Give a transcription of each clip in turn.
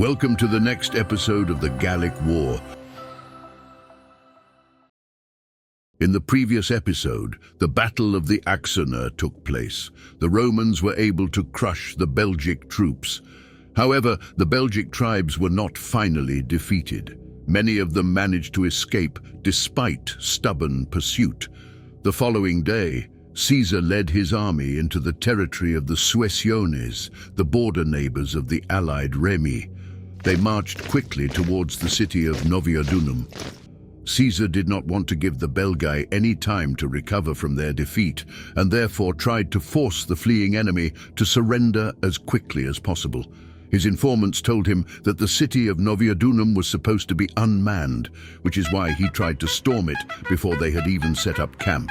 Welcome to the next episode of the Gallic War. In the previous episode, the Battle of the Axona took place. The Romans were able to crush the Belgic troops. However, the Belgic tribes were not finally defeated. Many of them managed to escape despite stubborn pursuit. The following day, Caesar led his army into the territory of the Suessiones, the border neighbors of the allied Nervii. They marched quickly towards the city of Noviodunum. Caesar did not want to give the Belgae any time to recover from their defeat, and therefore tried to force the fleeing enemy to surrender as quickly as possible. His informants told him that the city of Noviodunum was supposed to be unmanned, which is why he tried to storm it before they had even set up camp.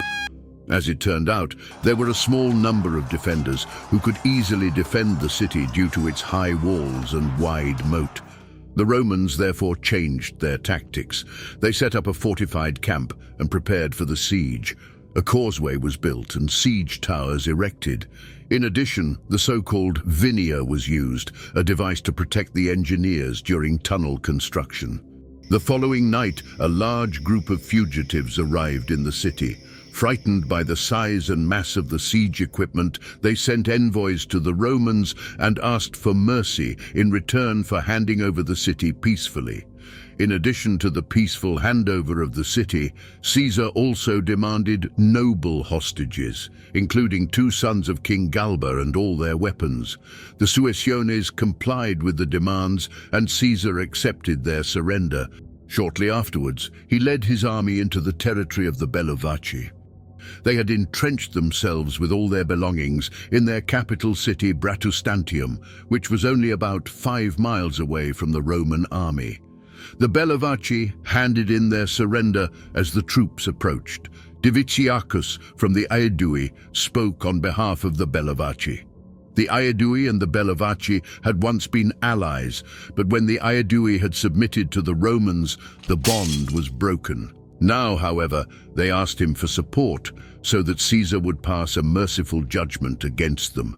As it turned out, there were a small number of defenders who could easily defend the city due to its high walls and wide moat. The Romans therefore changed their tactics. They set up a fortified camp and prepared for the siege. A causeway was built and siege towers erected. In addition, the so-called vinia was used, a device to protect the engineers during tunnel construction. The following night, a large group of fugitives arrived in the city. Frightened by the size and mass of the siege equipment, they sent envoys to the Romans and asked for mercy in return for handing over the city peacefully. In addition to the peaceful handover of the city, Caesar also demanded noble hostages, including 2 sons of King Galba and all their weapons. The Suessiones complied with the demands, and Caesar accepted their surrender. Shortly afterwards, he led his army into the territory of the Bellovaci. They had entrenched themselves with all their belongings in their capital city Bratustantium, which was only about 5 miles away from the Roman army. The Bellovaci handed in their surrender as the troops approached. Diviciacus from the Aedui spoke on behalf of the Bellovaci. The Aedui and the Bellovaci had once been allies, but when the Aedui had submitted to the Romans, the bond was broken. Now, however, they asked him for support so that Caesar would pass a merciful judgment against them.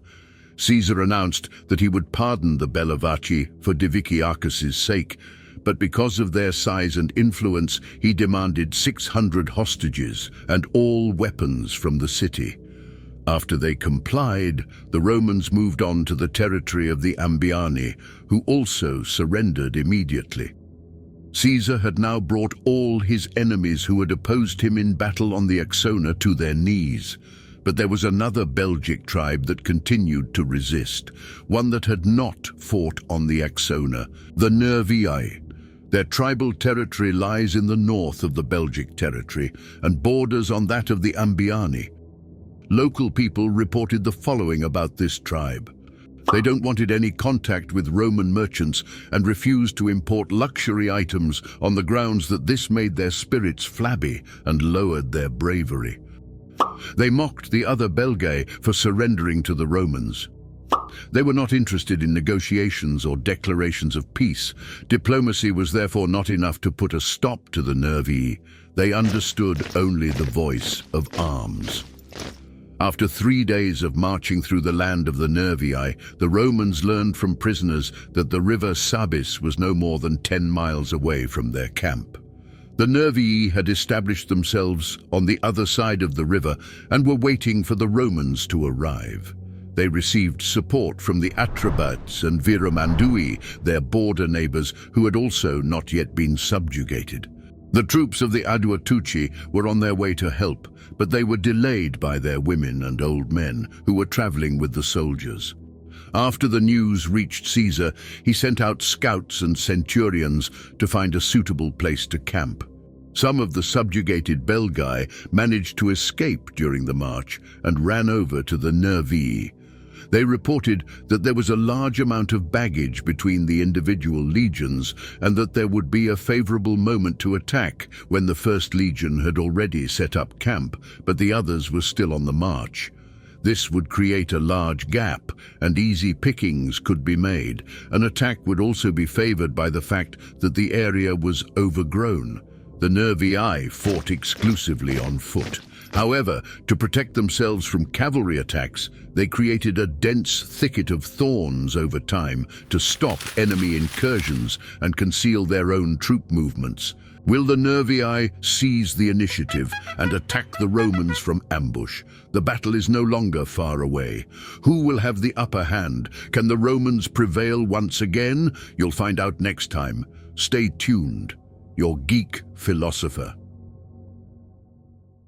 Caesar announced that he would pardon the Bellovaci for Diviciacus's sake, but because of their size and influence, he demanded 600 hostages and all weapons from the city. After they complied, the Romans moved on to the territory of the Ambiani, who also surrendered immediately. Caesar had now brought all his enemies who had opposed him in battle on the Axona to their knees. But there was another Belgic tribe that continued to resist, one that had not fought on the Axona, the Nervii. Their tribal territory lies in the north of the Belgic territory and borders on that of the Ambiani. Local people reported the following about this tribe. They don't wanted any contact with Roman merchants and refused to import luxury items on the grounds that this made their spirits flabby and lowered their bravery. They mocked the other Belgae for surrendering to the Romans. They were not interested in negotiations or declarations of peace. Diplomacy was therefore not enough to put a stop to the Nervii. They understood only the voice of arms. After 3 days of marching through the land of the Nervii, the Romans learned from prisoners that the river Sabis was no more than 10 miles away from their camp. The Nervii had established themselves on the other side of the river and were waiting for the Romans to arrive. They received support from the Atrebats and Viromandui, their border neighbors, who had also not yet been subjugated. The troops of the Aduatuci were on their way to help, but they were delayed by their women and old men who were traveling with the soldiers. After the news reached Caesar, he sent out scouts and centurions to find a suitable place to camp. Some of the subjugated Belgae managed to escape during the march and ran over to the Nervii. They reported that there was a large amount of baggage between the individual legions and that there would be a favorable moment to attack when the first legion had already set up camp, but the others were still on the march. This would create a large gap, and easy pickings could be made. An attack would also be favored by the fact that the area was overgrown. The Nervii fought exclusively on foot. However, to protect themselves from cavalry attacks, they created a dense thicket of thorns over time to stop enemy incursions and conceal their own troop movements. Will the Nervii seize the initiative and attack the Romans from ambush? The battle is no longer far away. Who will have the upper hand? Can the Romans prevail once again? You'll find out next time. Stay tuned. Your geek philosopher.